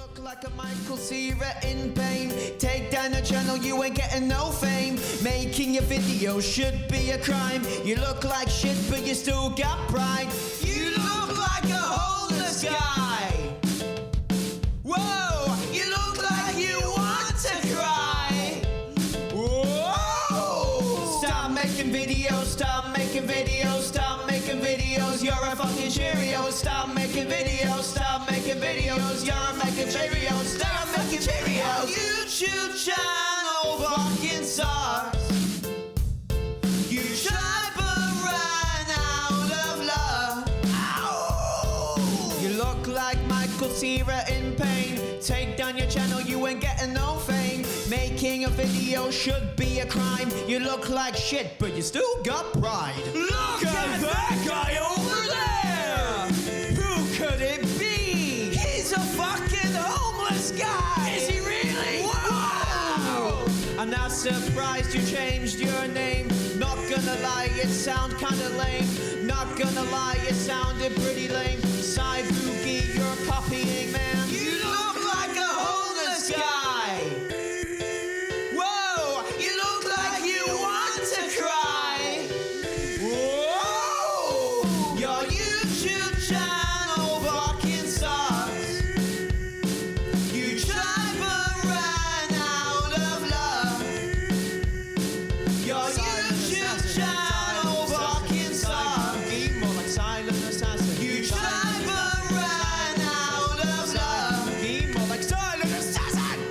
look like a Michael Cera in pain. Take down the channel, you ain't getting no fame. Making your video should be a crime. You look like shit, but you still got pride. You look like a homeless guy. Whoa, you look like you want to cry. Whoa! Stop making videos, stop making videos, stop making videos. You're a fucking Cheerio. Stop making videos, stop making videos. You're making Cheerios, stop making Cheerios. YouTube channel fucking sucks. You tried but ran out of love. Ow! You look like Michael Cera in pain. Take down your channel, you ain't getting no fame. Making a video should be a crime. You look like shit, but you still got pride. Look at that guy over there! Who could it be? He's a fucking homeless guy! Is he really? Wow! I'm not surprised you changed your name. Not gonna lie, it sound kinda lame. Not gonna lie, it sounded pretty lame. Cy Boogie, you're copying, man. You look like a homeless guy. Whoa, you look like you want to cry. Whoa, your YouTube channel fucking sucks. You tried but ran out of love. Your YouTube channel fucking sucks. More like Silent Assassin. You tried but ran out of love. More like Silent Assassin.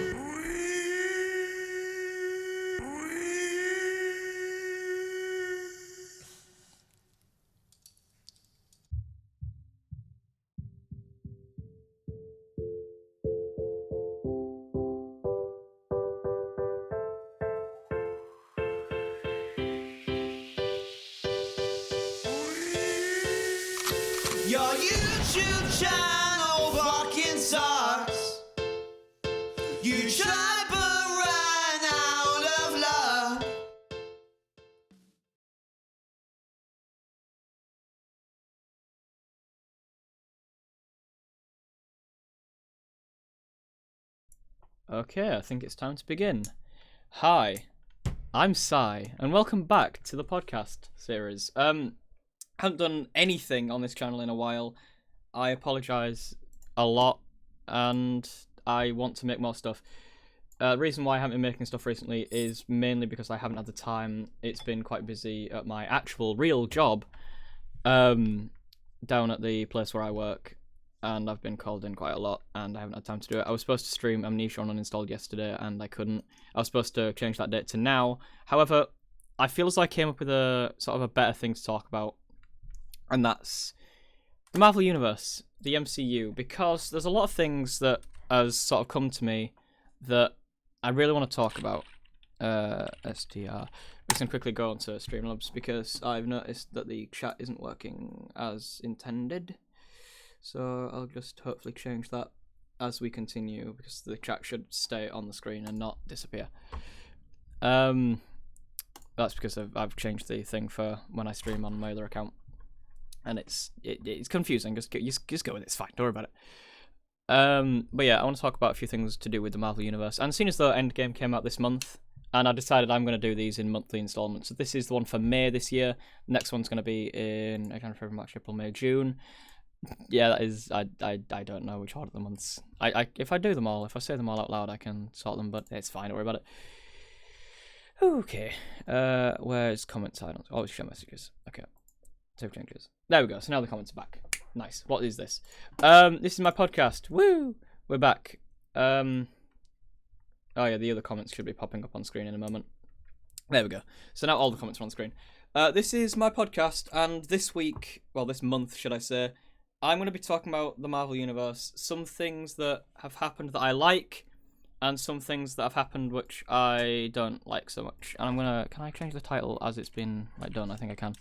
Your YouTube channel fucking sucks. You tried but ran out of love. Okay, I think it's time to begin. Hi, I'm Cy, and welcome back to the podcast series. Haven't done anything on this channel in a while. I apologise a lot, and I want to make more stuff. The reason why I haven't been making stuff recently is mainly because I haven't had the time. It's been quite busy at my actual real job, down at the place where I work, and I've been called in quite a lot, and I haven't had time to do it. I was supposed to stream Amnesia on Uninstalled yesterday, and I couldn't. I was supposed to change that date to now. However, I feel as though I came up with a sort of a better thing to talk about, and that's the Marvel Universe, the MCU, because there's a lot of things that has sort of come to me that I really want to talk about. STR. We can quickly go onto Streamlabs because I've noticed that the chat isn't working as intended. So I'll just hopefully change that as we continue, because the chat should stay on the screen and not disappear. That's because I've changed the thing for when I stream on my other account, and it's confusing. Just go with it. It's fine. Don't worry about it. But yeah, I want to talk about a few things to do with the Marvel Universe. And seeing as though Endgame came out this month, and I decided I'm going to do these in monthly installments. So this is the one for May this year. Next one's going to be in January, February, March, April, May, June. Yeah, that is. I don't know which order the months. If I do them all, if I say them all out loud, I can sort them. But it's fine. Don't worry about it. Okay. Where's comments? I don't always show messages. Okay. Save changes. There we go. So now the comments are back. Nice. What is this? This is my podcast. Woo! We're back. Oh yeah, the other comments should be popping up on screen in a moment. There we go. So now all the comments are on screen. This is my podcast, and this week, well, this month, should I say, I'm going to be talking about the Marvel Universe. Some things that have happened that I like, and some things that have happened which I don't like so much. And I'm gonna. Can I change the title as it's been done? I think I can.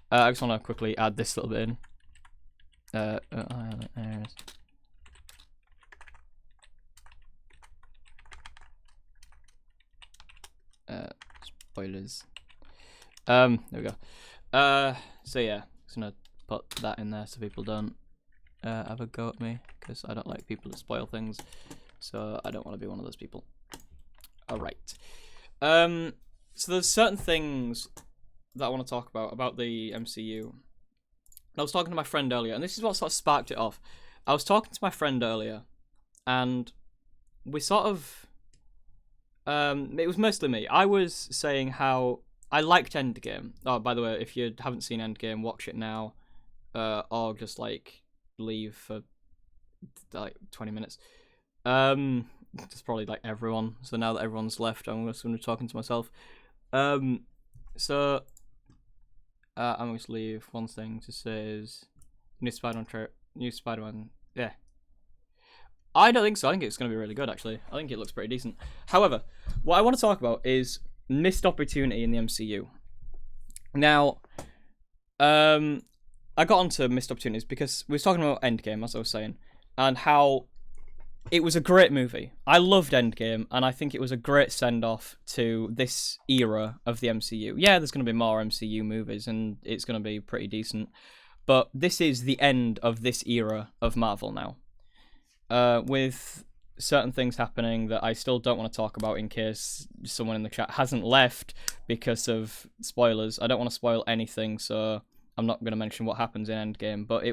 I just want to quickly add this little bit in. Spoilers. There we go. So yeah, just gonna put that in there so people don't have a go at me, because I don't like people to spoil things. So I don't want to be one of those people. All right. So there's certain things that I want to talk about the MCU. I was talking to my friend earlier, and this is what sort of sparked it off. I was talking to my friend earlier, and we sort of... it was mostly me. I was saying how I liked Endgame. Oh, by the way, if you haven't seen Endgame, watch it now. Or just, like, leave for, like, 20 minutes. It's probably, like, everyone. So now that everyone's left, I'm just going to be talking to myself. I'm going to leave one thing to say is new Spider-Man, yeah. I don't think so. I think it's going to be really good, actually. I think it looks pretty decent. However, what I want to talk about is missed opportunity in the MCU. Now, I got onto missed opportunities because we was talking about Endgame, as I was saying, and how it was a great movie. I loved Endgame, and I think it was a great send-off to this era of the MCU. Yeah, there's going to be more MCU movies, and it's going to be pretty decent. But this is the end of this era of Marvel now. With certain things happening that I still don't want to talk about in case someone in the chat hasn't left because of spoilers. I don't want to spoil anything, so I'm not going to mention what happens in Endgame. But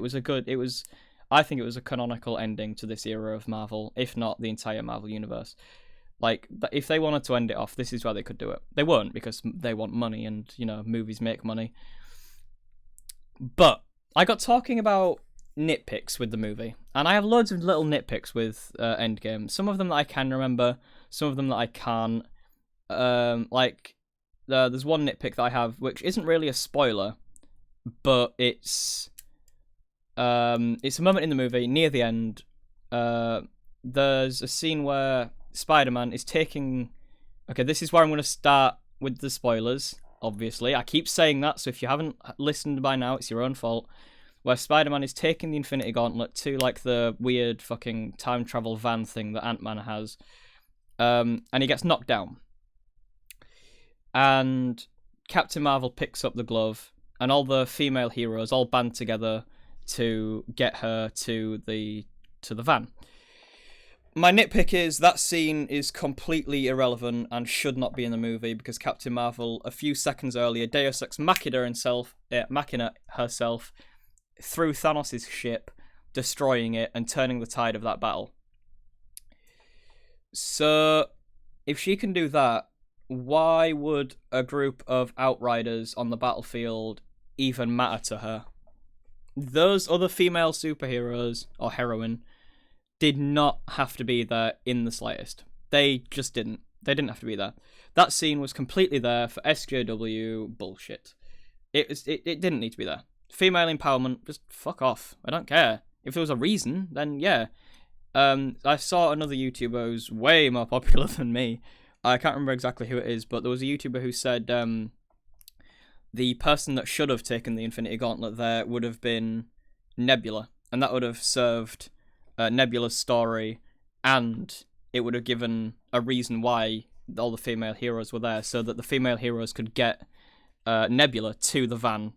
I think it was a canonical ending to this era of Marvel, if not the entire Marvel universe. Like, if they wanted to end it off, this is where they could do it. They won't, because they want money, and, you know, movies make money. But I got talking about nitpicks with the movie, and I have loads of little nitpicks with Endgame. Some of them that I can remember, some of them that I can't. There's one nitpick that I have, which isn't really a spoiler, but it's a moment in the movie near the end. There's a scene where Spider-Man is taking... Okay, this is where I'm going to start with the spoilers, obviously. I keep saying that, so if you haven't listened by now, it's your own fault. Where Spider-Man is taking the Infinity Gauntlet to, like, the weird fucking time travel van thing that Ant-Man has. And he gets knocked down. And Captain Marvel picks up the glove, and all the female heroes all band together to get her to the van. My nitpick is that scene is completely irrelevant and should not be in the movie because Captain Marvel, a few seconds earlier, Deus Ex Machina herself, through Thanos' ship, destroying it and turning the tide of that battle. So, if she can do that, why would a group of Outriders on the battlefield even matter to her? Those other female superheroes, or heroine, did not have to be there in the slightest. They just didn't. They didn't have to be there. That scene was completely there for SJW bullshit. It didn't need to be there. Female empowerment, just fuck off. I don't care. If there was a reason, then yeah. I saw another YouTuber who's way more popular than me. I can't remember exactly who it is, but there was a YouTuber who said the person that should have taken the Infinity Gauntlet there would have been Nebula, and that would have served Nebula's story, and it would have given a reason why all the female heroes were there, so that the female heroes could get Nebula to the van.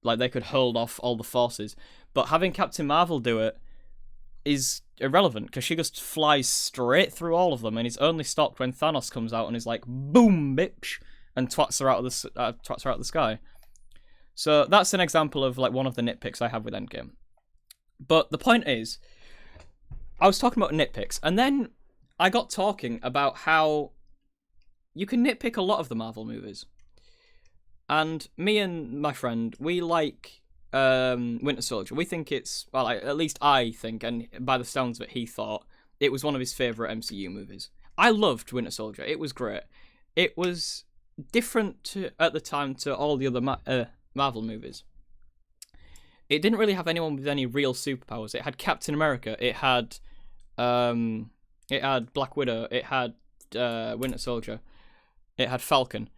Like, they could hold off all the forces. But having Captain Marvel do it is irrelevant, because she just flies straight through all of them, and is only stopped when Thanos comes out and is like, boom, bitch, and twats her out of the sky. So that's an example of, like, one of the nitpicks I have with Endgame. But the point is, I was talking about nitpicks, and then I got talking about how you can nitpick a lot of the Marvel movies. And me and my friend, we like Winter Soldier. We think it's, well, at least I think, and by the sounds of it, he thought it was one of his favourite MCU movies. I loved Winter Soldier. It was great. It was different at the time to all the other Marvel movies. It didn't really have anyone with any real superpowers. It had Captain America. It had Black Widow. It had Winter Soldier. It had Falcon.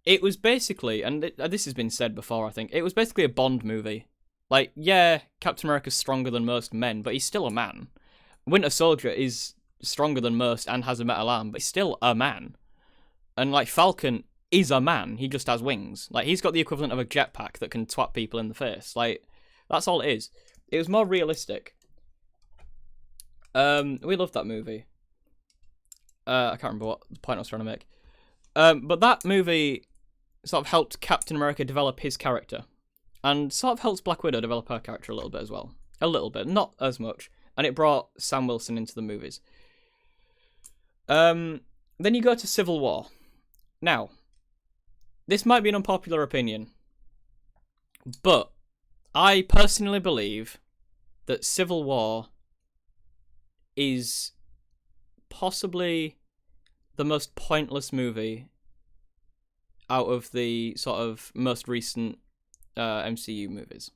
It was basically, and this has been said before, I think, it was basically a Bond movie. Like, yeah, Captain America's stronger than most men, but he's still a man. Winter Soldier is stronger than most and has a metal arm, but he's still a man. And, like, Falcon is a man, he just has wings. Like, he's got the equivalent of a jetpack that can twat people in the face. Like, that's all it is. It was more realistic. We loved that movie. I can't remember what the point I was trying to make. But that movie sort of helped Captain America develop his character. And sort of helps Black Widow develop her character a little bit as well. A little bit, not as much. And it brought Sam Wilson into the movies. Then you go to Civil War. Now, this might be an unpopular opinion, but I personally believe that Civil War is possibly the most pointless movie out of the sort of most recent MCU movies.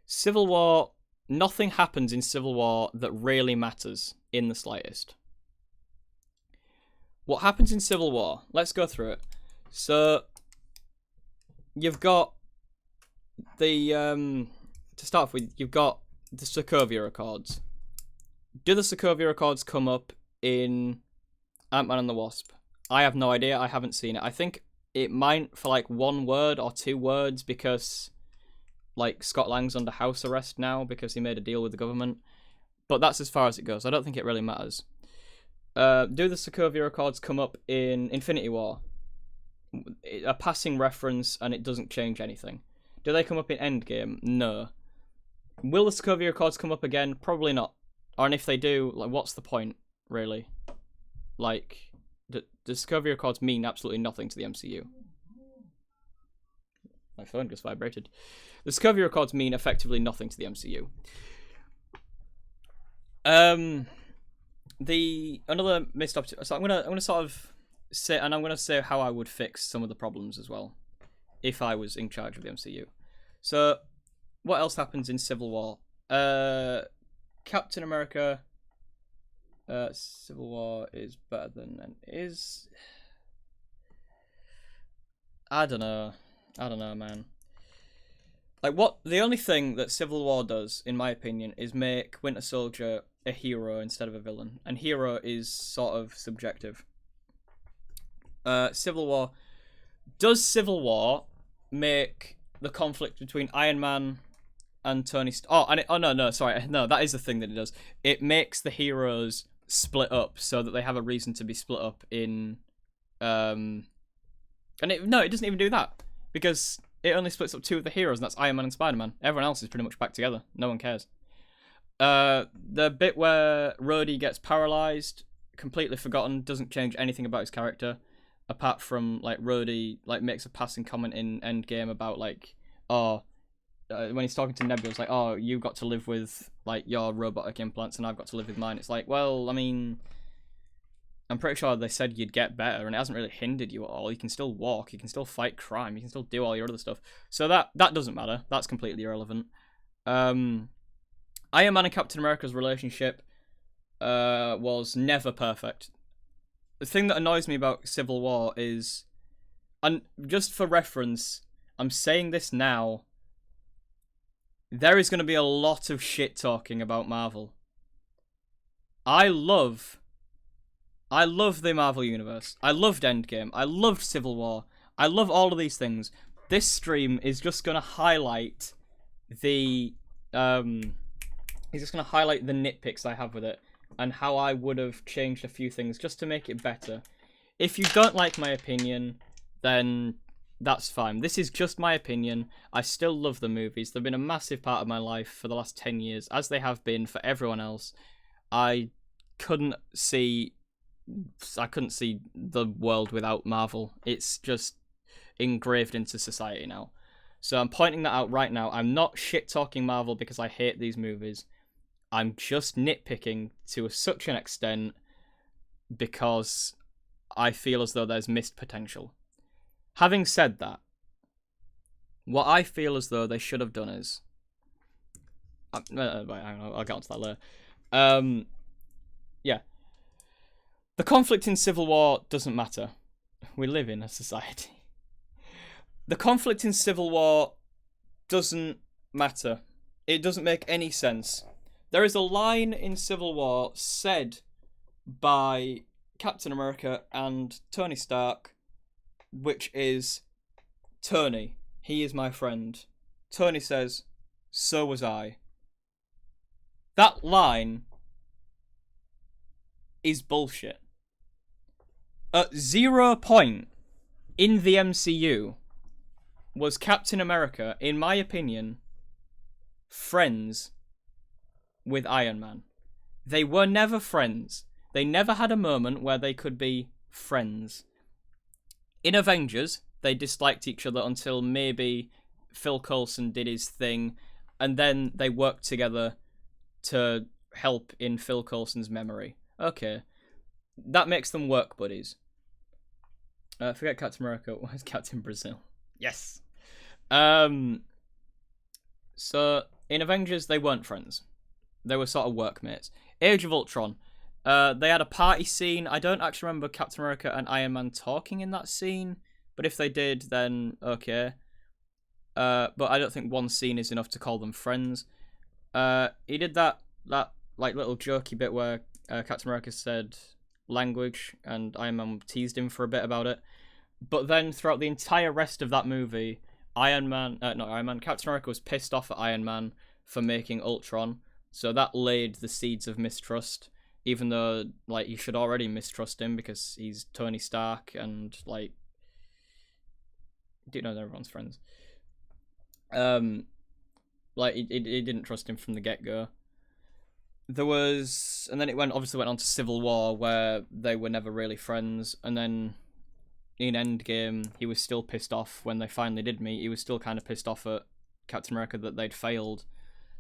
Civil War, nothing happens in Civil War that really matters in the slightest. What happens in Civil War? Let's go through it. So, you've got the, to start off with, you've got the Sokovia Accords. Do the Sokovia Accords come up in Ant-Man and the Wasp? I have no idea, I haven't seen it. I think it might for like 1 word or 2 words because like Scott Lang's under house arrest now because he made a deal with the government. But that's as far as it goes. I don't think it really matters. Do the Sokovia Accords come up in Infinity War? A passing reference and it doesn't change anything. Do they come up in Endgame? No. Will the Sokovia Accords come up again? Probably not. And if they do, like, what's the point, really? Like, the Sokovia Accords mean absolutely nothing to the MCU. My phone just vibrated. The Sokovia Accords mean effectively nothing to the MCU. Another missed opportunity. So I'm gonna sort of say, and I'm gonna say how I would fix some of the problems as well, if I was in charge of the MCU. So, what else happens in Civil War? Captain America. Civil War is better than is. I don't know, man. Like, what? The only thing that Civil War does, in my opinion, is make Winter Soldier a hero instead of a villain. And hero is sort of subjective. Civil War. Does Civil War make the conflict between Iron Man and Tony Stark? No, that is the thing that it does. It makes the heroes split up so that they have a reason to be split up in... it doesn't even do that. Because it only splits up 2 of the heroes, and that's Iron Man and Spider-Man. Everyone else is pretty much back together. No one cares. The bit where Rhodey gets paralyzed, completely forgotten, doesn't change anything about his character, apart from, like, Rhodey, like, makes a passing comment in Endgame about, like, when he's talking to Nebula, it's like, oh, you've got to live with, like, your robotic implants, and I've got to live with mine. It's like, well, I mean, I'm pretty sure they said you'd get better, and it hasn't really hindered you at all. You can still walk, you can still fight crime, you can still do all your other stuff. So that doesn't matter. That's completely irrelevant. Iron Man and Captain America's relationship was never perfect. The thing that annoys me about Civil War is, and just for reference, I'm saying this now, there is going to be a lot of shit talking about Marvel. I love the Marvel Universe. I loved Endgame. I loved Civil War. I love all of these things. This stream is just going to highlight the nitpicks I have with it and how I would have changed a few things just to make it better. If you don't like my opinion, then that's fine. This is just my opinion. I still love the movies. They've been a massive part of my life for the last 10 years, as they have been for everyone else. I couldn't see the world without Marvel. It's just engraved into society now. So I'm pointing that out right now. I'm not shit-talking Marvel because I hate these movies. I'm just nitpicking to such an extent because I feel as though there's missed potential. Having said that, what I feel as though they should have done is... I'll get onto that later. Yeah. The conflict in Civil War doesn't matter. We live in a society. The conflict in Civil War doesn't matter. It doesn't make any sense. There is a line in Civil War said by Captain America and Tony Stark, which is, Tony, he is my friend. Tony says, so was I. That line is bullshit. At 0 point in the MCU was Captain America, in my opinion, friends with Iron Man. They were never friends. They never had a moment where they could be friends. In Avengers, they disliked each other until maybe Phil Coulson did his thing, and then they worked together to help in Phil Coulson's memory. Okay. That makes them work buddies. Forget Captain America. Where's Captain Brazil? Yes. So, in Avengers, they weren't friends. They were sort of workmates. Age of Ultron. They had a party scene. I don't actually remember Captain America and Iron Man talking in that scene, but if they did, then okay. But I don't think one scene is enough to call them friends. He did that like little jokey bit where Captain America said language, and Iron Man teased him for a bit about it. But then throughout the entire rest of that movie, Captain America was pissed off at Iron Man for making Ultron, so that laid the seeds of mistrust. Even though, like, you should already mistrust him because he's Tony Stark and, like, you know, everyone's friends. Like, he didn't trust him from the get-go. And then it obviously went on to Civil War, where they were never really friends, and then in Endgame, he was still pissed off when they finally did meet. He was still kind of pissed off at Captain America that they'd failed.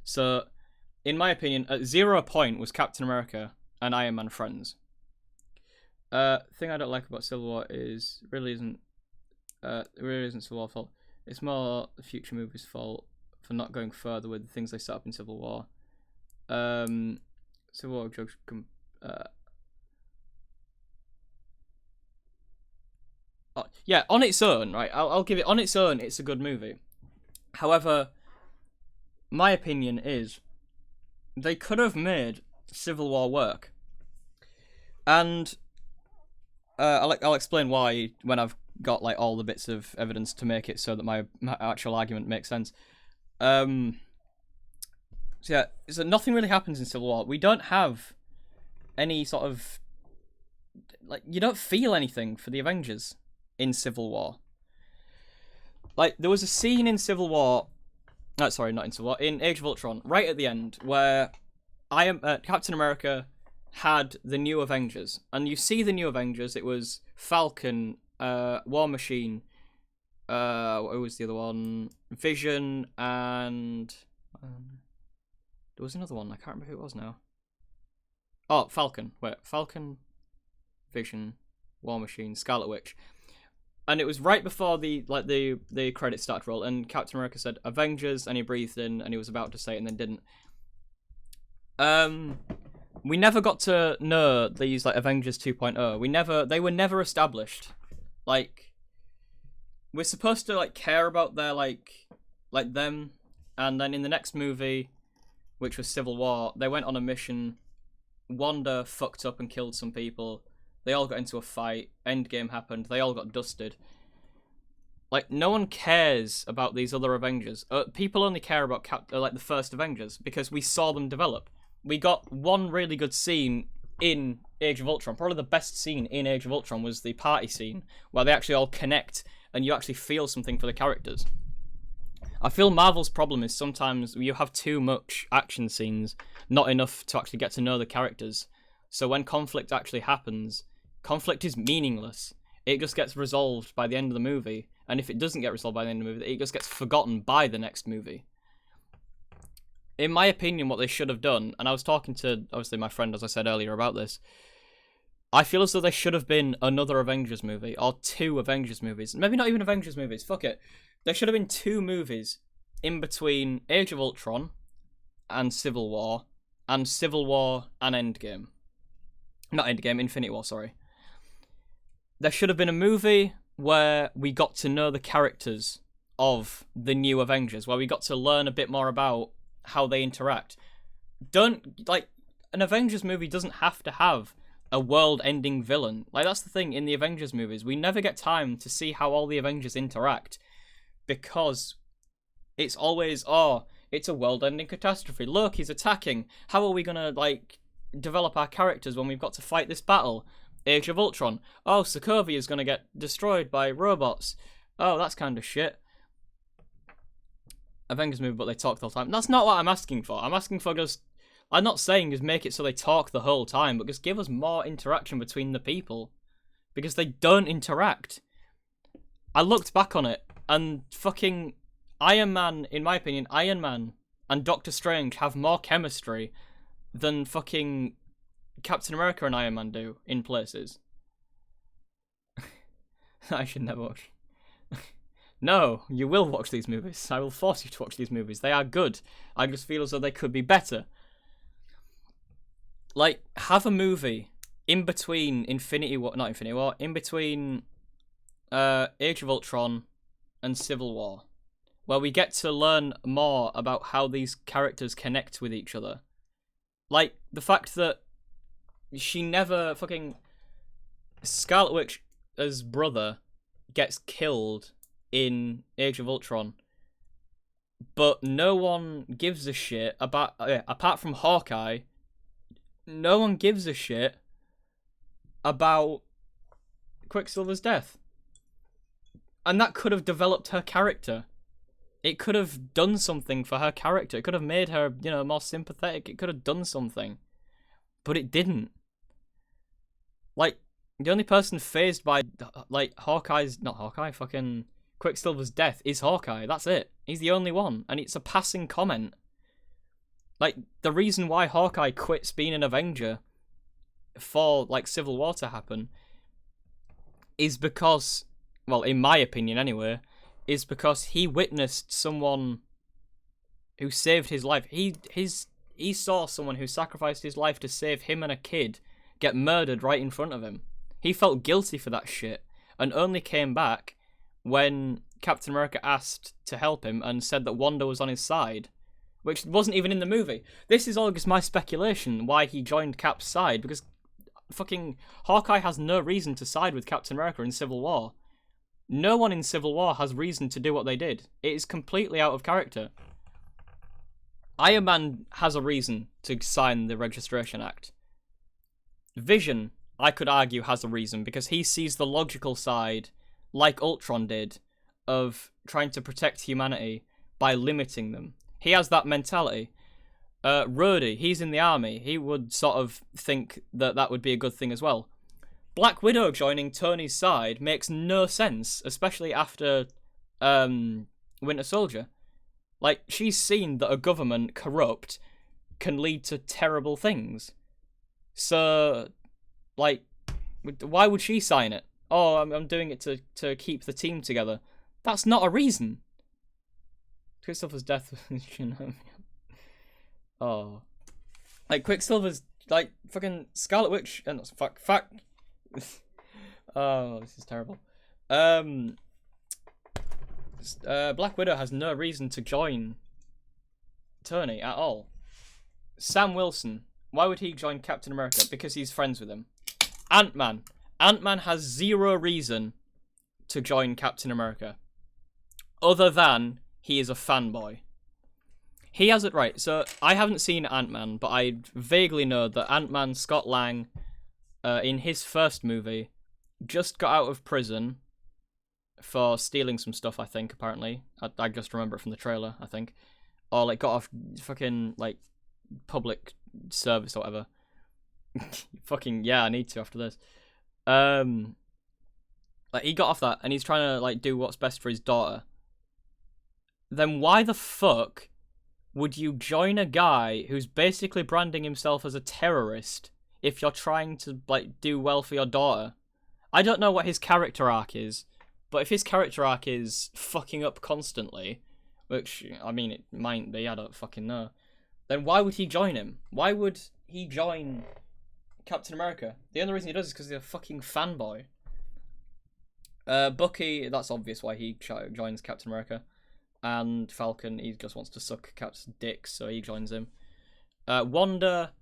So, in my opinion, at 0 point was Captain America and Iron Man friends. Thing I don't like about Civil War is it really isn't Civil War's fault. It's more the future movie's fault for not going further with the things they set up in Civil War. Civil War jokes yeah, on its own, right? I'll give it on its own. It's a good movie. However, my opinion is they could have made Civil War work, and I'll explain why when I've got like all the bits of evidence to make it so that my actual argument makes sense. So nothing really happens in Civil War. We don't have any sort of like you don't feel anything for the Avengers in Civil War. Like there was a scene in Civil War. No, sorry, not in Civil War. In Age of Ultron, right at the end, where Captain America had the New Avengers, and you see the New Avengers. It was Falcon, War Machine. What was the other one? Vision, and there was another one. I can't remember who it was now. Oh, Falcon. Wait, Falcon, Vision, War Machine, Scarlet Witch. And it was right before the credits started to roll, and Captain America said Avengers, and he breathed in, and he was about to say it, and then didn't. We never got to know these like Avengers 2.0. They were never established. Like, we're supposed to like care about their like them, and then in the next movie, which was Civil War, they went on a mission. Wanda fucked up and killed some people. They all got into a fight. Endgame happened. They all got dusted. Like, no one cares about these other Avengers. People only care about the first Avengers because we saw them develop. We got one really good scene in Age of Ultron. Probably the best scene in Age of Ultron was the party scene where they actually all connect and you actually feel something for the characters. I feel Marvel's problem is sometimes you have too much action scenes, not enough to actually get to know the characters. So when conflict actually happens, conflict is meaningless. It just gets resolved by the end of the movie, and if it doesn't get resolved by the end of the movie, it just gets forgotten by the next movie. In my opinion, what they should have done, and I was talking to, obviously, my friend, as I said earlier, about this, I feel as though there should have been another Avengers movie, or 2 Avengers movies. Maybe not even Avengers movies, fuck it. There should have been 2 movies in between Age of Ultron and Civil War and Endgame. Not Endgame, Infinity War, sorry. There should have been a movie where we got to know the characters of the new Avengers, where we got to learn a bit more about how they interact. An Avengers movie doesn't have to have a world-ending villain. Like, that's the thing in the Avengers movies. We never get time to see how all the Avengers interact because it's always, It's a world-ending catastrophe. Loki's attacking. How are we gonna, like, develop our characters when we've got to fight this battle? Age of Ultron. Oh, Sokovia is gonna get destroyed by robots. Oh, that's kind of shit. Avengers movie, but they talk the whole time. That's not what I'm asking for. I'm asking for just... I'm not saying just make it so they talk the whole time, but just give us more interaction between the people. Because they don't interact. I looked back on it, and fucking Iron Man, in my opinion, Iron Man and Doctor Strange have more chemistry than fucking Captain America and Iron Man do in places. I should never watch. No, you will watch these movies. I will force you to watch these movies. They are good. I just feel as though they could be better. Like, have a movie in between in between Age of Ultron and Civil War, where we get to learn more about how these characters connect with each other. Like, the fact that she never fucking... Scarlet Witch's brother gets killed in Age of Ultron, but no one gives a shit about... apart from Hawkeye, no one gives a shit about Quicksilver's death. And that could have developed her character. It could have done something for her character. It could have made her, more sympathetic. It could have done something. But it didn't. Like, the only person fazed by, like, fucking Quicksilver's death is Hawkeye. That's it. He's the only one. And it's a passing comment. Like, the reason why Hawkeye quits being an Avenger for, like, Civil War to happen is because, well, in my opinion anyway, is because he witnessed someone who saved his life. He saw someone who sacrificed his life to save him and a kid get murdered right in front of him. He felt guilty for that shit and only came back when Captain America asked to help him and said that Wanda was on his side, which wasn't even in the movie. This is all just my speculation why he joined Cap's side, because fucking Hawkeye has no reason to side with Captain America in Civil War. No one in Civil War has reason to do what they did. It is completely out of character. Iron Man has a reason to sign the Registration Act. Vision, I could argue, has a reason, because he sees the logical side, like Ultron did, of trying to protect humanity by limiting them. He has that mentality. Rhodey, he's in the army. He would sort of think that that would be a good thing as well. Black Widow joining Tony's side makes no sense, especially after Winter Soldier. Like, she's seen that a government corrupt can lead to terrible things. So, like, why would she sign it? Oh, I'm doing it to keep the team together. That's not a reason. Quicksilver's death, oh. Like, Quicksilver's, like, fucking Scarlet Witch, and fuck. Oh, this is terrible. Black Widow has no reason to join Tony at all. Sam Wilson, why would he join Captain America? Because he's friends with him. Ant-Man has zero reason to join Captain America, other than he is a fanboy. He has it right. So, I haven't seen Ant-Man, but I vaguely know that Ant-Man, Scott Lang, in his first movie, just got out of prison for stealing some stuff, I think, apparently. I just remember it from the trailer, I think. Or, like, got off fucking, like, public service or whatever. Fucking, yeah, I need to after this. Like, he got off that, and he's trying to, like, do what's best for his daughter. Then why the fuck would you join a guy who's basically branding himself as a terrorist if you're trying to, like, do well for your daughter? I don't know what his character arc is, but if his character arc is fucking up constantly, which, I mean, it might be, I don't fucking know, then why would he join him? Why would he join Captain America? The only reason he does is because he's a fucking fanboy. Bucky, that's obvious why he joins Captain America. And Falcon, he just wants to suck Cap's dick, so he joins him. Wanda,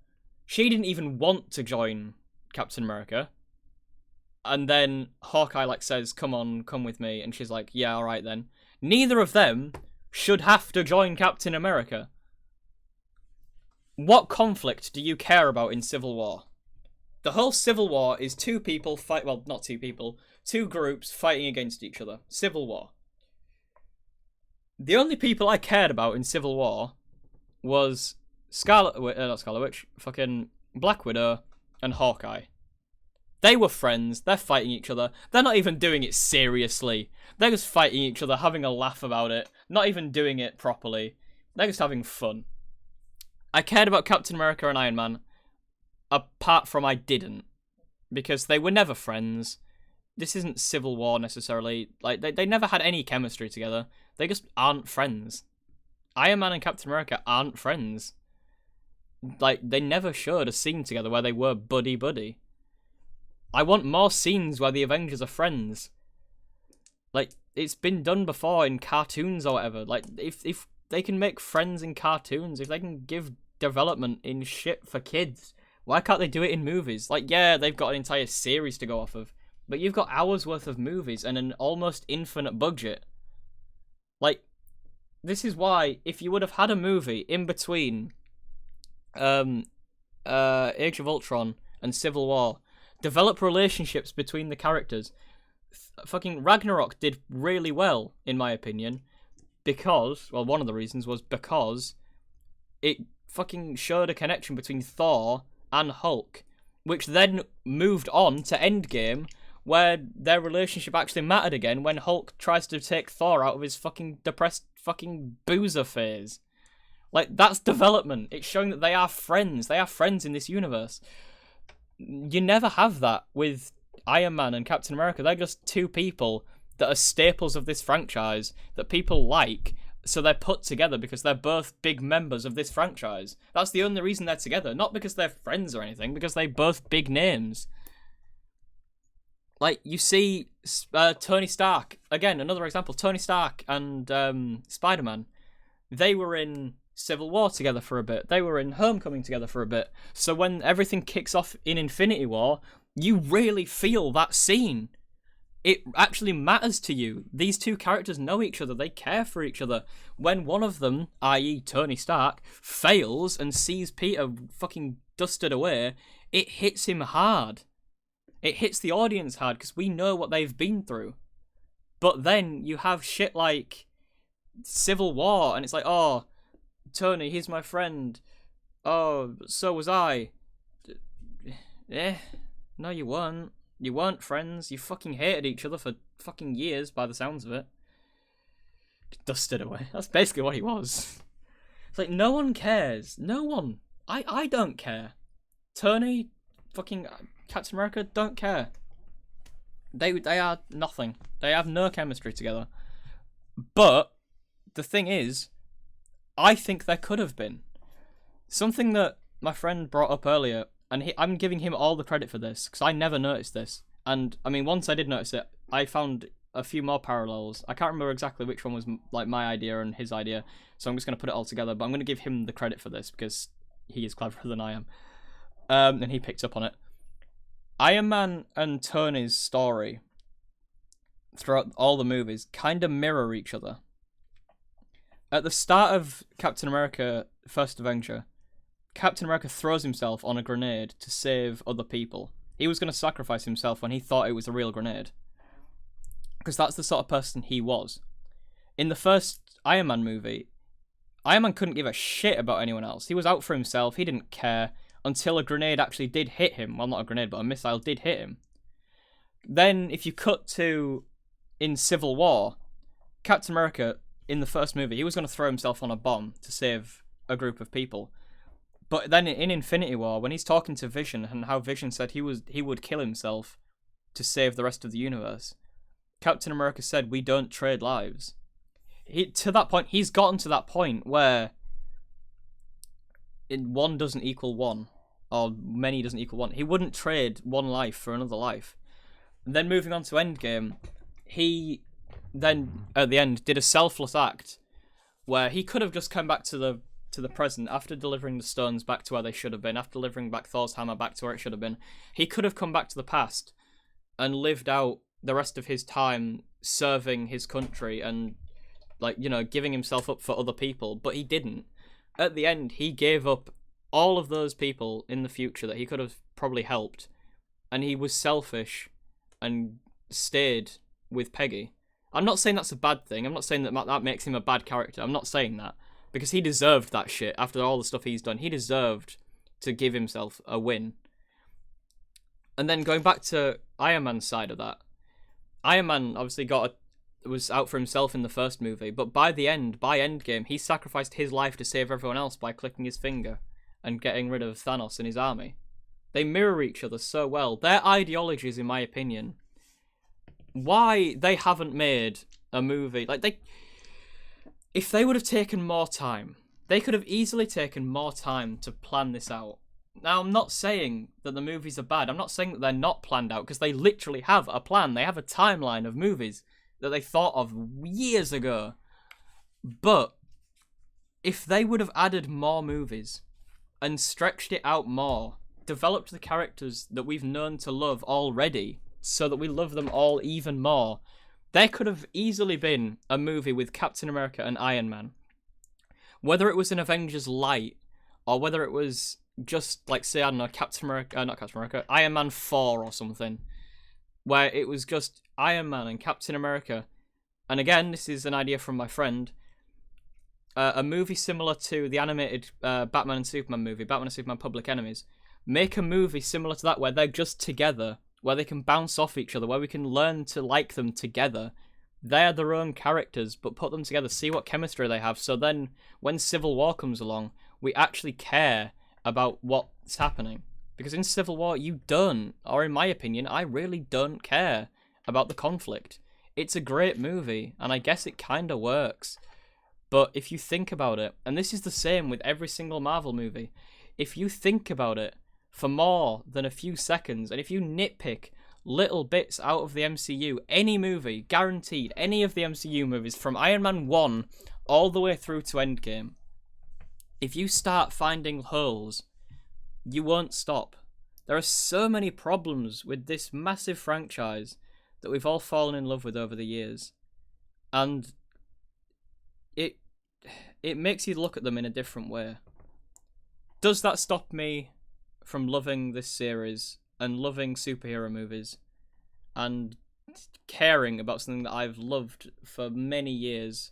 she didn't even want to join Captain America. And then Hawkeye, like, says, come on, come with me. And she's like, yeah, alright then. Neither of them should have to join Captain America. What conflict do you care about in Civil War? The whole Civil War is two people fight. Well, not two people. Two groups fighting against each other. Civil War. The only people I cared about in Civil War was not Scarlet Witch, fucking Black Widow and Hawkeye. They were friends. They're fighting each other. They're not even doing it seriously. They're just fighting each other, having a laugh about it. Not even doing it properly. They're just having fun. I cared about Captain America and Iron Man. Apart from I didn't. Because they were never friends. This isn't Civil War necessarily. Like, they never had any chemistry together. They just aren't friends. Iron Man and Captain America aren't friends. Like, they never showed a scene together where they were buddy-buddy. I want more scenes where the Avengers are friends. Like, it's been done before in cartoons or whatever. Like, if they can make friends in cartoons, if they can give development in shit for kids, why can't they do it in movies? Like, yeah, they've got an entire series to go off of, but you've got hours worth of movies and an almost infinite budget. Like, this is why, if you would have had a movie in between Age of Ultron and Civil War, develop relationships between the characters. Fucking Ragnarok did really well, in my opinion, because, well, one of the reasons was because it fucking showed a connection between Thor and Hulk, which then moved on to Endgame, where their relationship actually mattered again when Hulk tries to take Thor out of his fucking depressed fucking boozer phase. Like, that's development. It's showing that they are friends. They are friends in this universe. You never have that with Iron Man and Captain America. They're just two people that are staples of this franchise that people like, so they're put together because they're both big members of this franchise. That's the only reason they're together. Not because they're friends or anything, because they're both big names. Like, you see Tony Stark. Again, another example. Tony Stark and Spider-Man. They were in Civil War together for a bit. They were in Homecoming together for a bit. So when everything kicks off in Infinity War, you really feel that scene. It actually matters to you. These two characters know each other. They care for each other. When one of them, i.e. Tony Stark, fails and sees Peter fucking dusted away, it hits him hard. It hits the audience hard because we know what they've been through. But then you have shit like Civil War, and it's like, oh, Tony, he's my friend. Oh, so was I. No, you weren't. You weren't friends. You fucking hated each other for fucking years, by the sounds of it. Dusted away. That's basically what he was. It's like, no one cares. No one. I don't care. Tony, fucking Captain America, don't care. They are nothing. They have no chemistry together. But the thing is, I think there could have been. Something that my friend brought up earlier, and I'm giving him all the credit for this, because I never noticed this. And, I mean, once I did notice it, I found a few more parallels. I can't remember exactly which one was, like, my idea and his idea, so I'm just going to put it all together, but I'm going to give him the credit for this, because he is cleverer than I am. And he picked up on it. Iron Man and Tony's story, throughout all the movies, kind of mirror each other. At the start of Captain America First Avenger, Captain America throws himself on a grenade to save other people. He was going to sacrifice himself when he thought it was a real grenade. Because that's the sort of person he was. In the first Iron Man movie, Iron Man couldn't give a shit about anyone else. He was out for himself, he didn't care, until a grenade actually did hit him. Well, not a grenade, but a missile did hit him. Then, if you cut to in Civil War, Captain America, in the first movie, he was going to throw himself on a bomb to save a group of people. But then in Infinity War, when he's talking to Vision and how Vision said he would kill himself to save the rest of the universe, Captain America said, "We don't trade lives." To that point, he's gotten to that point where one doesn't equal one, or many doesn't equal one. He wouldn't trade one life for another life. And then moving on to Endgame, he then at the end did a selfless act where he could have just come back to the present after delivering the stones back to where they should have been, after delivering back Thor's hammer back to where it should have been. He could have come back to the past and lived out the rest of his time serving his country and like, you know, giving himself up for other people, but he didn't. At the end, he gave up all of those people in the future that he could have probably helped, and he was selfish and stayed with Peggy. I'm not saying that's a bad thing. I'm not saying that makes him a bad character. I'm not saying that, because he deserved that shit after all the stuff he's done. He deserved to give himself a win. And then going back to Iron Man's side of that, Iron Man obviously was out for himself in the first movie, but by the end, by Endgame, he sacrificed his life to save everyone else by clicking his finger and getting rid of Thanos and his army. They mirror each other so well. Their ideologies, in my opinion, why they haven't made a movie, like, if they would have taken more time, they could have easily taken more time to plan this out. Now, I'm not saying that the movies are bad. I'm not saying that they're not planned out, because they literally have a plan. They have a timeline of movies that they thought of years ago. But if they would have added more movies and stretched it out more, developed the characters that we've known to love already, so that we love them all even more, there could have easily been a movie with Captain America and Iron Man. Whether it was an Avengers Light, or whether it was just, like, say, I don't know, Iron Man 4 or something, where it was just Iron Man and Captain America. And again, this is an idea from my friend, a movie similar to the animated Batman and Superman movie, Batman and Superman Public Enemies. Make a movie similar to that, where they're just together, where they can bounce off each other, where we can learn to like them together. They're their own characters, but put them together, see what chemistry they have, so then when Civil War comes along, we actually care about what's happening. Because in Civil War, you don't, or in my opinion, I really don't care about the conflict. It's a great movie, and I guess it kinda works. But if you think about it, and this is the same with every single Marvel movie, if you think about it for more than a few seconds, and if you nitpick little bits out of the MCU, any movie, guaranteed, any of the MCU movies, from Iron Man 1 all the way through to Endgame, if you start finding holes, you won't stop. There are so many problems with this massive franchise that we've all fallen in love with over the years. And it makes you look at them in a different way. Does that stop me from loving this series and loving superhero movies and caring about something that I've loved for many years?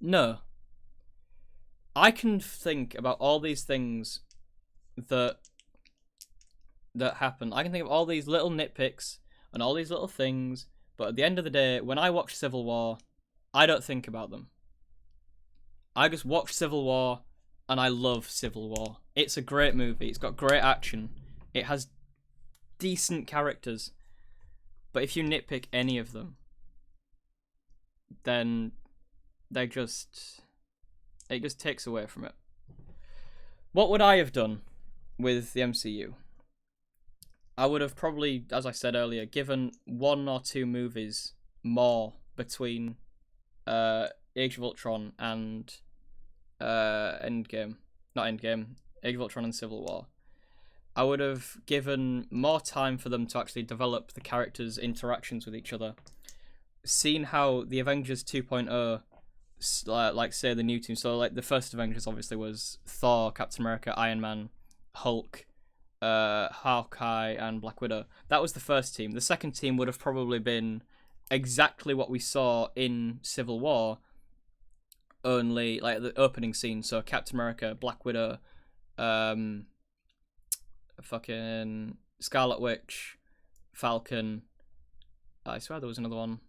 No. I can think about all these things that happen. I can think of all these little nitpicks and all these little things, but at the end of the day, when I watch Civil War, I don't think about them. I just watch Civil War, and I love Civil War. It's a great movie. It's got great action. It has decent characters. But if you nitpick any of them, then it just takes away from it. What would I have done with the MCU? I would have probably, as I said earlier, given 1 or 2 movies more between Age of Ultron and Endgame. Not Endgame. Age of Ultron and Civil War. I would have given more time for them to actually develop the characters' interactions with each other. Seen how the Avengers 2.0, like, say, the new team, so, like, the first Avengers obviously was Thor, Captain America, Iron Man, Hulk, Hawkeye, and Black Widow. That was the first team. The second team would have probably been exactly what we saw in Civil War, only, like, the opening scene, so Captain America, Black Widow, fucking Scarlet Witch, Falcon, I swear there was another one.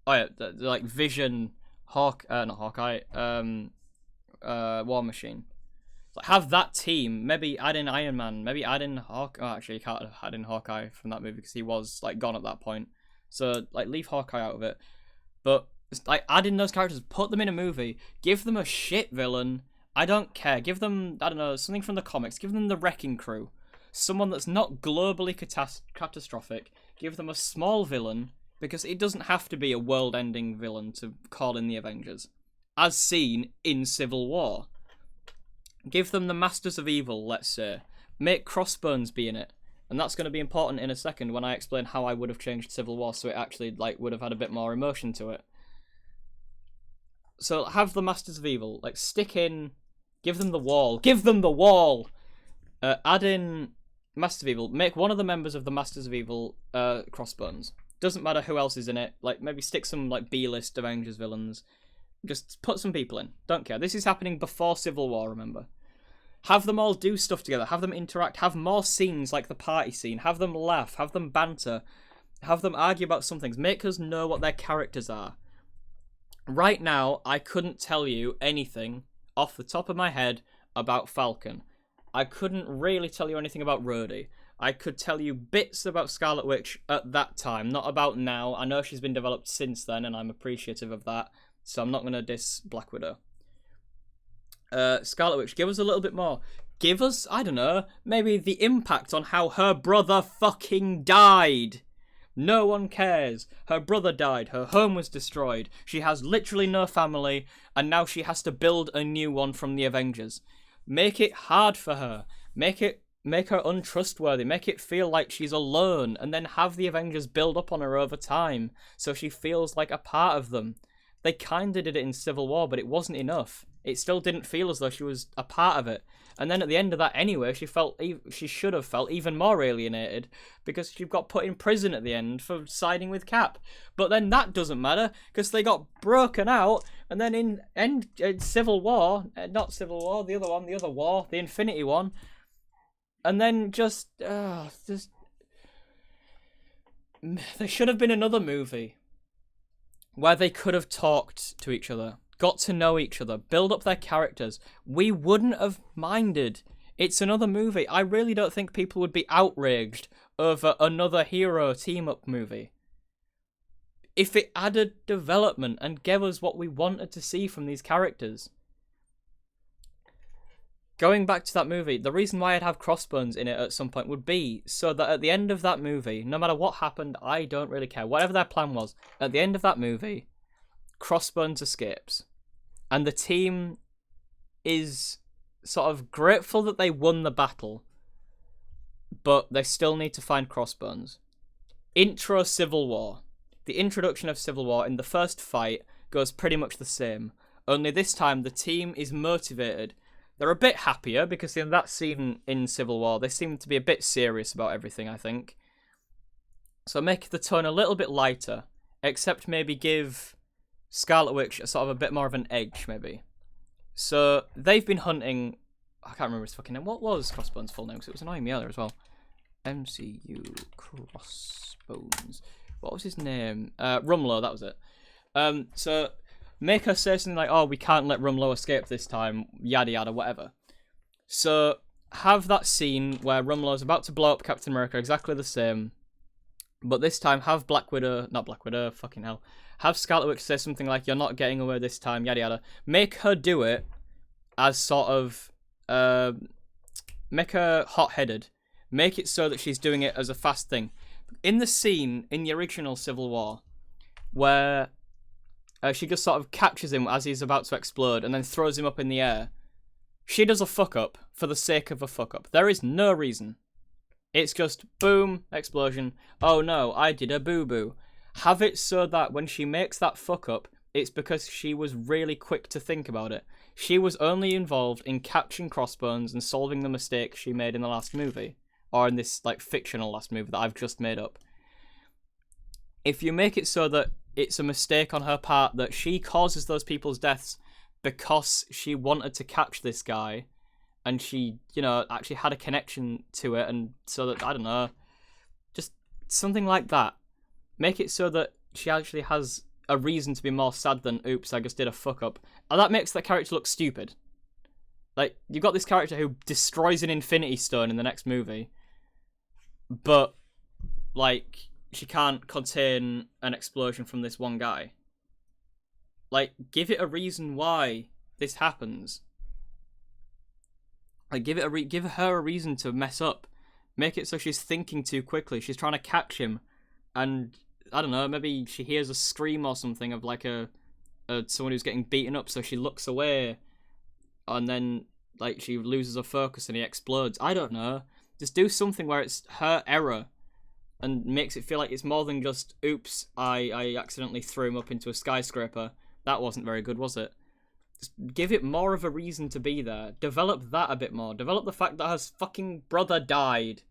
Oh yeah, like Vision, not Hawkeye, War Machine. Like, have that team, maybe add in Iron Man, maybe add in Hawkeye. Oh, actually, you can't add in Hawkeye from that movie because he was, like, gone at that point. So, like, leave Hawkeye out of it. But, like, add in those characters, put them in a movie, give them a shit villain. I don't care. Give them, I don't know, something from the comics. Give them the Wrecking Crew. Someone that's not globally catastrophic. Give them a small villain, because it doesn't have to be a world-ending villain to call in the Avengers, as seen in Civil War. Give them the Masters of Evil, let's say. Make Crossbones be in it. And that's going to be important in a second when I explain how I would have changed Civil War so it actually, like, would have had a bit more emotion to it. So have the Masters of Evil, like, stick in, give them the wall. Give them the wall! Add in Masters of Evil. Make one of the members of the Masters of Evil Crossbones. Doesn't matter who else is in it. Like, maybe stick some, like, B-list Avengers villains. Just put some people in. Don't care. This is happening before Civil War, remember. Have them all do stuff together. Have them interact. Have more scenes like the party scene. Have them laugh. Have them banter. Have them argue about some things. Make us know what their characters are. Right now, I couldn't tell you anything off the top of my head about Falcon. I couldn't really tell you anything about Rhodey. I could tell you bits about Scarlet Witch at that time, not about now. I know she's been developed since then, and I'm appreciative of that, so I'm not going to diss Black Widow. Scarlet Witch, give us a little bit more. Give us, I don't know, maybe the impact on how her brother fucking died. No one cares. Her brother died. Her home was destroyed. She has literally no family, and now she has to build a new one from the Avengers. Make it hard for her. Make her untrustworthy. Make it feel like she's alone, and then have the Avengers build up on her over time, so she feels like a part of them. They kinda did it in Civil War, but it wasn't enough. It still didn't feel as though she was a part of it. And then at the end of that anyway, she should have felt even more alienated because she got put in prison at the end for siding with Cap. But then that doesn't matter because they got broken out, and then in Civil War, not Civil War, the other war, the Infinity one, and then just there should have been another movie where they could have talked to each other, got to know each other, build up their characters. We wouldn't have minded. It's another movie. I really don't think people would be outraged over another hero team-up movie. If it added development and gave us what we wanted to see from these characters. Going back to that movie, the reason why I'd have Crossbones in it at some point would be so that at the end of that movie, no matter what happened, I don't really care. Whatever their plan was, at the end of that movie, Crossbones escapes. And the team is sort of grateful that they won the battle, but they still need to find Crossbones. Intro Civil War. The introduction of Civil War in the first fight goes pretty much the same, only this time the team is motivated. They're a bit happier because in that scene in Civil War, they seem to be a bit serious about everything, I think. So make the tone a little bit lighter, except maybe give Scarlet Witch a sort of a bit more of an edge, maybe. So they've been hunting. I can't remember his fucking name. What was Crossbones' full name? Because it was annoying me earlier as well. MCU Crossbones. What was his name? Rumlow, that was it. So make her say something like, "Oh, we can't let Rumlow escape this time." Yada yada, whatever. So have that scene where Rumlow's about to blow up Captain America, exactly the same. But this time, have not Black Widow, fucking hell. Have Scarlet Witch say something like, "You're not getting away this time," yada yada. Make her do it as sort of, make her hot-headed. Make it so that she's doing it as a fast thing. In the scene, in the original Civil War, where she just sort of catches him as he's about to explode and then throws him up in the air, she does a fuck-up for the sake of a fuck-up. There is no reason. It's just, boom, explosion. Oh no, I did a boo-boo. Have it so that when she makes that fuck-up, it's because she was really quick to think about it. She was only involved in catching Crossbones and solving the mistake she made in the last movie. Or in this, like, fictional last movie that I've just made up. If you make it so that it's a mistake on her part, that she causes those people's deaths because she wanted to catch this guy, and she, you know, actually had a connection to it, and so that, I don't know, just something like that. Make it so that she actually has a reason to be more sad than, "Oops, I just did a fuck up." And that makes that character look stupid. Like, you've got this character who destroys an Infinity Stone in the next movie, but, like, she can't contain an explosion from this one guy. Like, give it a reason why this happens. Like, give her a reason to mess up. Make it so she's thinking too quickly. She's trying to catch him, and I don't know, maybe she hears a scream or something of like someone who's getting beaten up, so she looks away, and then like she loses her focus and he explodes. I don't know. Just do something where it's her error, and makes it feel like it's more than just, "Oops, I accidentally threw him up into a skyscraper." That wasn't very good, was it? Just give it more of a reason to be there. Develop that a bit more. Develop the fact that her fucking brother died.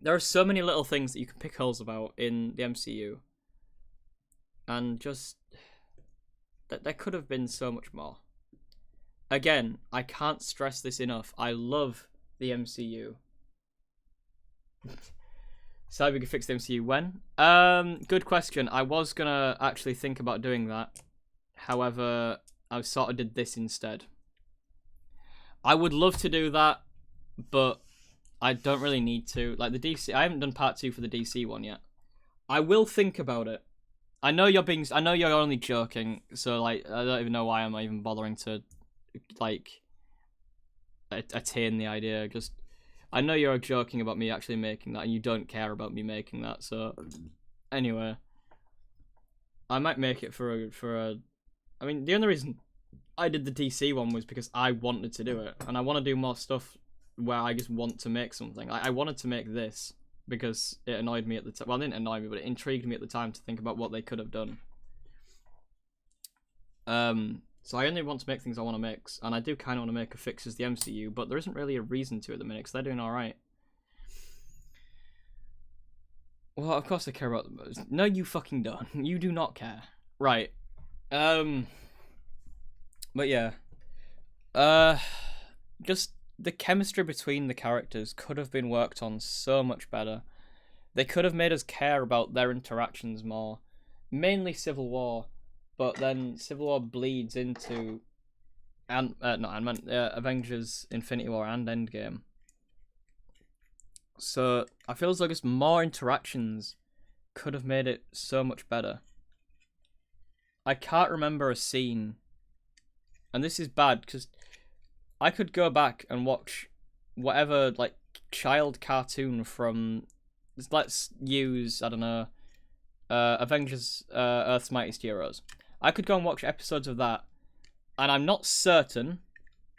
There are so many little things that you can pick holes about in the MCU. And just... there could have been so much more. Again, I can't stress this enough. I love the MCU. So we could fix the MCU when? Good question. I was gonna actually think about doing that. However, I sort of did this instead. I would love to do that, but I don't really need to. Like the DC, I haven't done part 2 for the DC one yet. I will think about it. I know you're only joking, so like I don't even know why I'm even bothering to like attain the idea. Just I know you're joking about me actually making that, and you don't care about me making that. So anyway, I might make it for a. I mean, the only reason I did the DC one was because I wanted to do it, and I want to do more stuff where I just want to make something. I wanted to make this because it annoyed me at the time. Well, it didn't annoy me, but it intrigued me at the time to think about what they could have done. So I only want to make things I want to make, and I do kind of want to make a fix as the MCU, but there isn't really a reason to at the minute, because they're doing alright. Well, of course I care about them. No, you fucking don't. You do not care. Right. But yeah. Just the chemistry between the characters could have been worked on so much better. They could have made us care about their interactions more. Mainly Civil War. But then Civil War bleeds into Avengers Infinity War and Endgame. So I feel as though just more interactions could have made it so much better. I can't remember a scene, and this is bad because I could go back and watch whatever like child cartoon from, let's use, I don't know, Avengers Earth's Mightiest Heroes. I could go and watch episodes of that, and I'm not certain.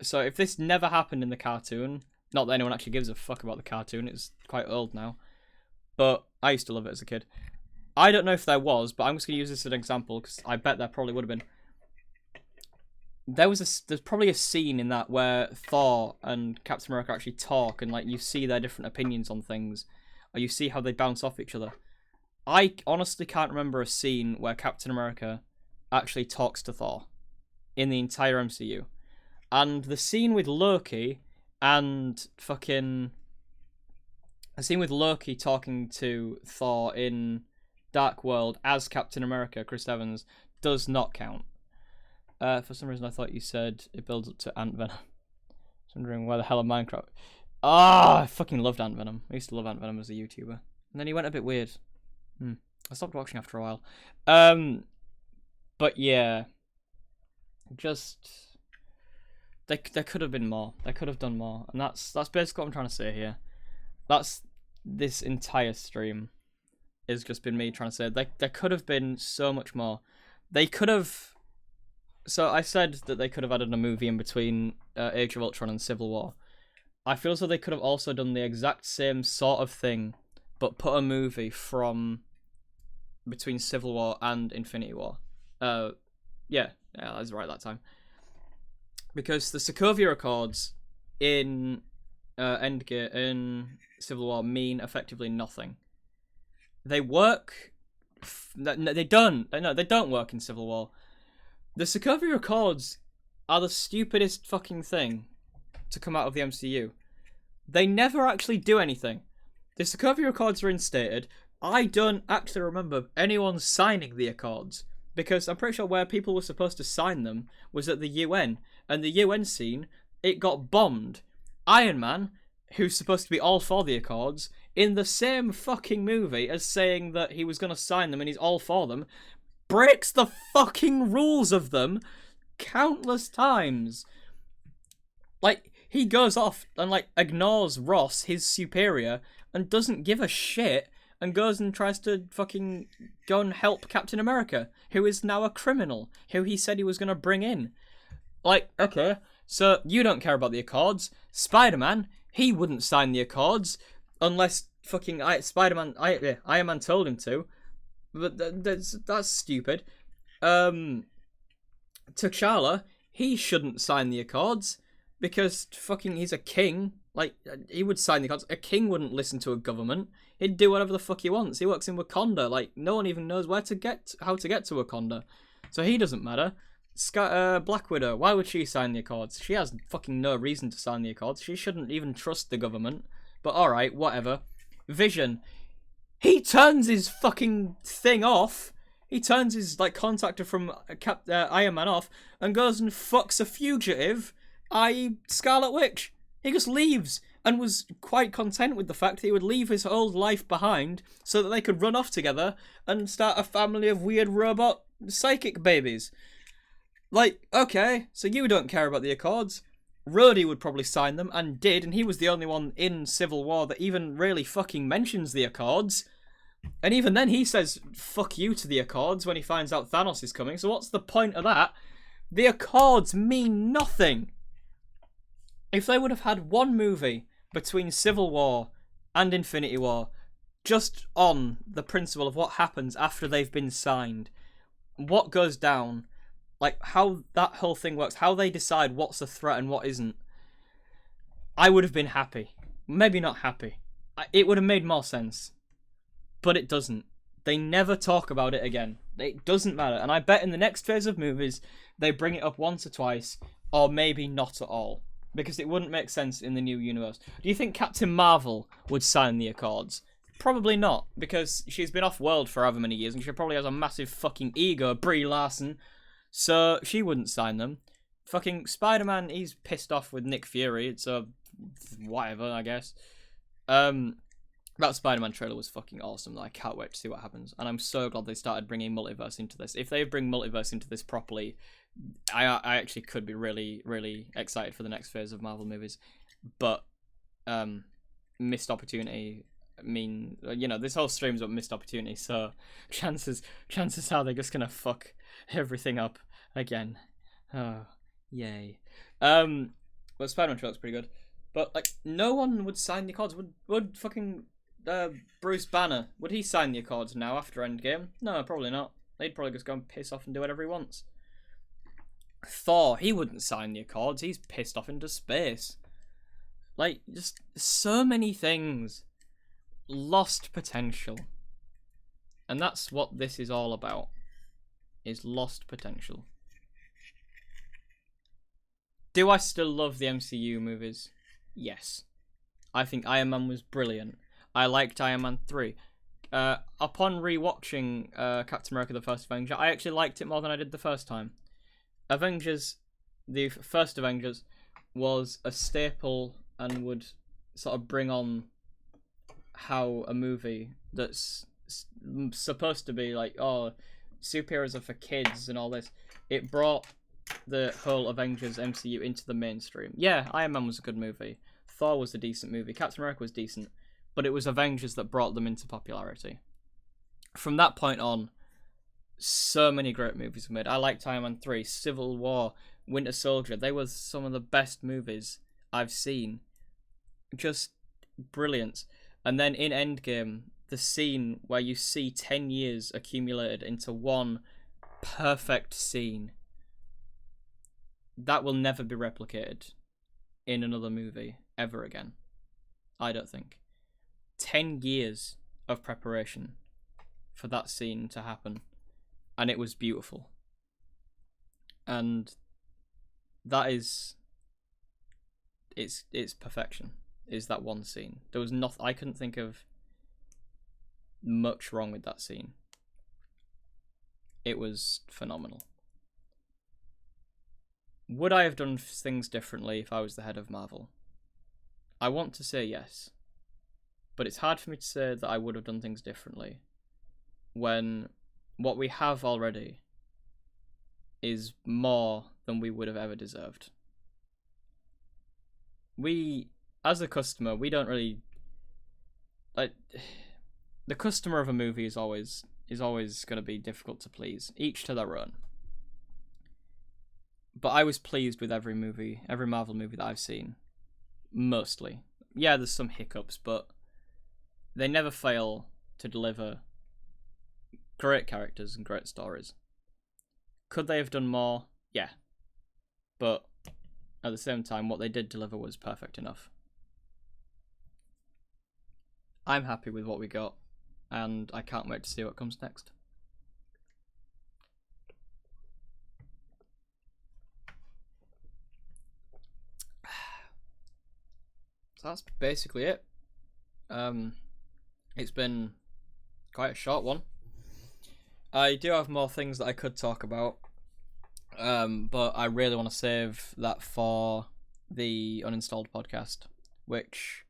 So if this never happened in the cartoon, not that anyone actually gives a fuck about the cartoon, it's quite old now, but I used to love it as a kid. I don't know if there was, but I'm just going to use this as an example, because I bet there probably would have been. There's probably a scene in that where Thor and Captain America actually talk, and like you see their different opinions on things, or you see how they bounce off each other. I honestly can't remember a scene where Captain America actually talks to Thor in the entire MCU. And the scene with Loki and fucking... the scene with Loki talking to Thor in Dark World as Captain America, Chris Evans, does not count. For some reason I thought you said it builds up to Ant Venom. I was wondering where the hell are Minecraft... I fucking loved Ant Venom. I used to love Ant Venom as a YouTuber. And then he went a bit weird. I stopped watching after a while. But yeah, just there could have been more. They could have done more, and that's basically what I'm trying to say here. That's this entire stream has just been me trying to say there could have been so much more. They could have. So I said that they could have added a movie in between Age of Ultron and Civil War. I feel as though they could have also done the exact same sort of thing, but put a movie from between Civil War and Infinity War. Yeah, I was right that time. Because the Sokovia Accords in Endgame, in Civil War, mean effectively nothing. They work. They don't work in Civil War. The Sokovia Accords are the stupidest fucking thing to come out of the MCU. They never actually do anything. The Sokovia Accords are instated. I don't actually remember anyone signing the Accords, because I'm pretty sure where people were supposed to sign them was at the UN, and the UN scene, it got bombed. Iron Man, who's supposed to be all for the Accords, in the same fucking movie as saying that he was going to sign them and he's all for them, breaks the fucking rules of them countless times. Like, he goes off and, like, ignores Ross, his superior, and doesn't give a shit, and goes and tries to fucking go and help Captain America, who is now a criminal, who he said he was going to bring in. Like, okay, so you don't care about the Accords. Spider-Man, he wouldn't sign the Accords unless fucking Iron Man told him to. but that's stupid. T'Challa, he shouldn't sign the Accords because fucking he's a king. Like, he would sign the Accords. A king wouldn't listen to a government. He'd do whatever the fuck he wants. He works in Wakanda. Like, no one even knows how to get to Wakanda. So he doesn't matter. Black Widow, why would she sign the Accords? She has fucking no reason to sign the Accords. She shouldn't even trust the government. But alright, whatever. Vision, he turns his fucking thing off. He turns his, like, contactor from Iron Man off and goes and fucks a fugitive, i.e. Scarlet Witch. He just leaves and was quite content with the fact that he would leave his old life behind so that they could run off together and start a family of weird robot psychic babies. Like, okay, so you don't care about the Accords. Rhodey would probably sign them, and did, and he was the only one in Civil War that even really fucking mentions the Accords. And even then he says, fuck you to the Accords when he finds out Thanos is coming, so what's the point of that? The Accords mean nothing. If they would have had one movie between Civil War and Infinity War, just on the principle of what happens after they've been signed, what goes down, like how that whole thing works, how they decide what's a threat and what isn't, I would have been happy. Maybe not happy. It would have made more sense. But it doesn't. They never talk about it again. It doesn't matter. And I bet in the next phase of movies, they bring it up once or twice, or maybe not at all. Because it wouldn't make sense in the new universe. Do you think Captain Marvel would sign the Accords? Probably not, because she's been off-world for however many years, and she probably has a massive fucking ego, Brie Larson. So she wouldn't sign them. Fucking Spider-Man, he's pissed off with Nick Fury, so whatever, I guess. That Spider-Man trailer was fucking awesome. I can't wait to see what happens. And I'm so glad they started bringing multiverse into this. If they bring multiverse into this properly, I actually could be really, really excited for the next phase of Marvel movies. But missed opportunity, this whole stream's about missed opportunity, so chances are they're just gonna fuck everything up again. Oh, yay. But Spider-Man trailer's pretty good. But, like, no one would sign the Accords. Would fucking Bruce Banner, would he sign the Accords now after Endgame? No, probably not. They'd probably just go and piss off and do whatever he wants. Thor, he wouldn't sign the Accords. He's pissed off into space. Like, just so many things. Lost potential. And that's what this is all about. Is lost potential. Do I still love the MCU movies? Yes. I think Iron Man was brilliant. I liked Iron Man 3. Upon rewatching Captain America the First Avenger, I actually liked it more than I did the first time. The first Avengers, was a staple and would sort of bring on how a movie that's supposed to be like, oh, superheroes are for kids and all this, it brought the whole Avengers MCU into the mainstream. Yeah, Iron Man was a good movie. Thor was a decent movie. Captain America was decent. But it was Avengers that brought them into popularity. From that point on, so many great movies were made. I liked Iron Man 3, Civil War, Winter Soldier. They were some of the best movies I've seen. Just brilliant. And then in Endgame, the scene where you see 10 years accumulated into one perfect scene, that will never be replicated in another movie ever again. I don't think. 10 years of preparation for that scene to happen, and it was beautiful. And that is, it's perfection, is that one scene. There was nothing, I couldn't think of much wrong with that scene. It was phenomenal. Would I have done things differently if I was the head of Marvel? I want to say yes. But it's hard for me to say that I would have done things differently when what we have already is more than we would have ever deserved. We, as a customer, we don't really... like, the customer of a movie is always going to be difficult to please, each to their own. But I was pleased with every Marvel movie that I've seen. Mostly. Yeah, there's some hiccups, but they never fail to deliver great characters and great stories. Could they have done more? Yeah. But at the same time, what they did deliver was perfect enough. I'm happy with what we got, and I can't wait to see what comes next. So that's basically it. It's been quite a short one. I do have more things that I could talk about, but I really want to save that for the Uninstalled podcast, which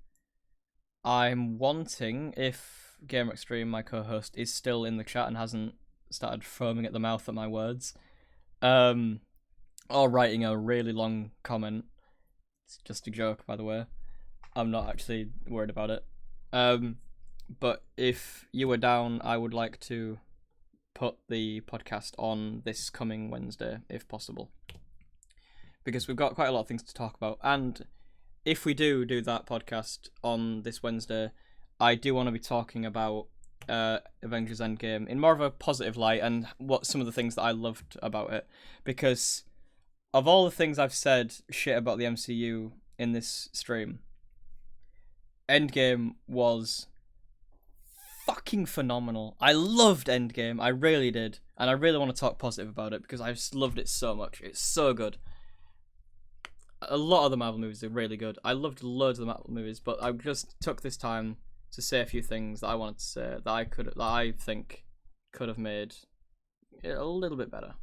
I'm wanting, if Gamer Extreme, my co-host, is still in the chat and hasn't started foaming at the mouth at my words, or writing a really long comment. It's just a joke, by the way. I'm not actually worried about it. But if you were down, I would like to put the podcast on this coming Wednesday, if possible. Because we've got quite a lot of things to talk about. And if we do that podcast on this Wednesday, I do want to be talking about Avengers Endgame in more of a positive light and what some of the things that I loved about it. Because of all the things I've said shit about the MCU in this stream, Endgame was fucking phenomenal. I loved Endgame, I really did, and I really want to talk positive about it because I just loved it so much. It's so good. A lot of the Marvel movies are really good. I loved loads of the Marvel movies, but I just took this time to say a few things that I wanted to say that I think could have made it a little bit better.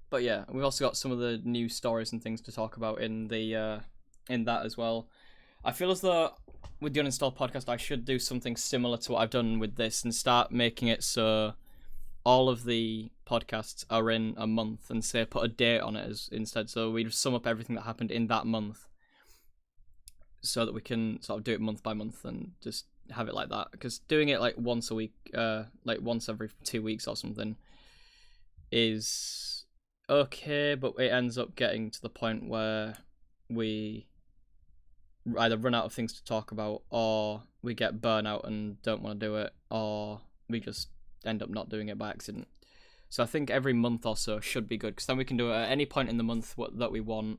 But yeah, we've also got some of the new stories and things to talk about in that as well. I feel as though with the Uninstalled podcast, I should do something similar to what I've done with this and start making it so all of the podcasts are in a month and say put a date on it instead. So we sum up everything that happened in that month so that we can sort of do it month by month and just have it like that. Because doing it like once a week, like once every 2 weeks or something is okay, but it ends up getting to the point where we either run out of things to talk about, or we get burnout and don't want to do it, or we just end up not doing it by accident. So I think every month or so should be good, because then we can do it at any point in the month that we want,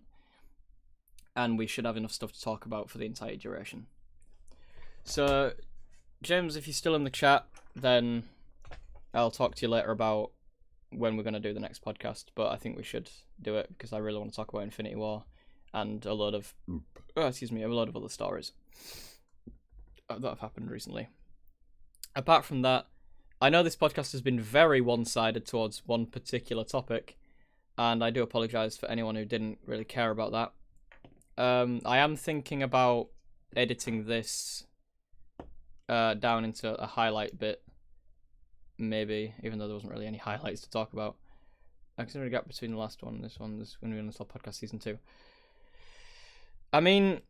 and we should have enough stuff to talk about for the entire duration. So, James, if you're still in the chat, then I'll talk to you later about when we're going to do the next podcast, but I think we should do it, because I really want to talk about Infinity War and a lot of other stories that have happened recently. Apart from that, I know this podcast has been very one-sided towards one particular topic, and I do apologise for anyone who didn't really care about that. I am thinking about editing this down into a highlight bit, maybe, even though there wasn't really any highlights to talk about. I consider a gap between the last one and this one, when we install podcast season 2. I mean,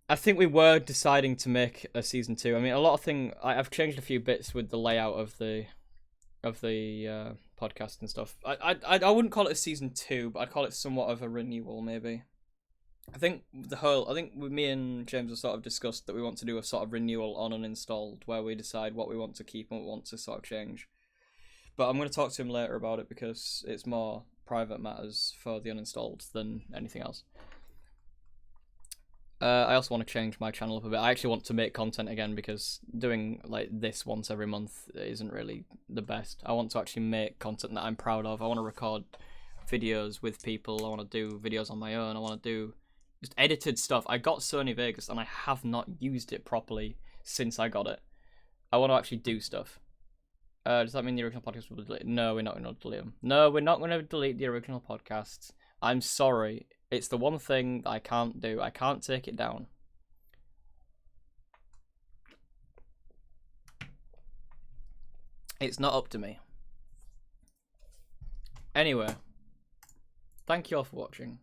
I think we were deciding to make a season 2. I mean, a lot of things. I've changed a few bits with the layout of the podcast and stuff. I wouldn't call it a season 2, but I'd call it somewhat of a renewal, maybe. I think me and James have sort of discussed that we want to do a sort of renewal on Uninstalled, where we decide what we want to keep and what we want to sort of change. But I'm going to talk to him later about it, because it's more private matters for the Uninstalled than anything else. I also want to change my channel up a bit. I actually want to make content again, because doing like this once every month isn't really the best. I want to actually make content that I'm proud of. I want to record videos with people. I want to do videos on my own. I want to do just edited stuff. I got Sony Vegas and I have not used it properly since I got it. I want to actually do stuff. Does that mean the original podcast will be deleted? No, we're not going to delete them. No, we're not going to delete the original podcasts. I'm sorry. It's the one thing that I can't do. I can't take it down. It's not up to me. Anyway, thank you all for watching.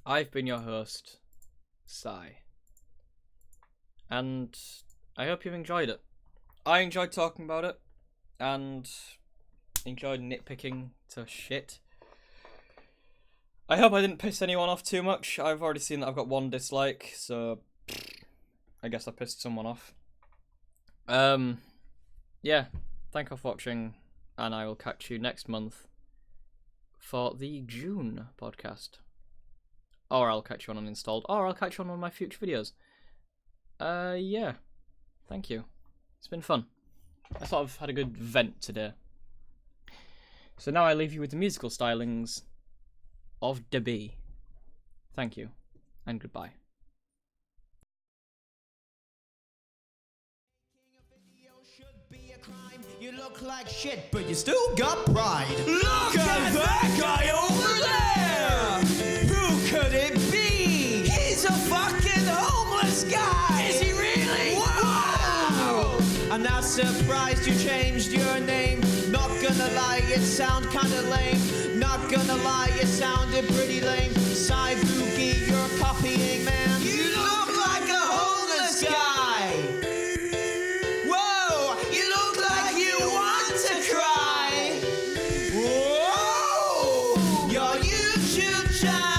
I've been your host, Sai. And I hope you've enjoyed it. I enjoyed talking about it, and enjoyed nitpicking to shit. I hope I didn't piss anyone off too much. I've already seen that I've got 1 dislike, so I guess I pissed someone off. Yeah, thank you for watching, and I will catch you next month for the June podcast. Or I'll catch you on Uninstalled, or I'll catch you on one of my future videos. Yeah. Thank you. It's been fun. I sort of had a good vent today. So now I leave you with the musical stylings of Da Bee. Thank you, and goodbye. You look like shit, but you still got pride. Look at that guy over there! Who could it be? He's a fucking homeless guy! Is he really? Wow! I'm not surprised you changed your name. Not gonna lie, it sound kinda lame. Not gonna lie, it sounded pretty lame. Cybuki, you're copying, man. You look like a homeless guy! Whoa! You look like you want to cry! Whoa! Your YouTube channel!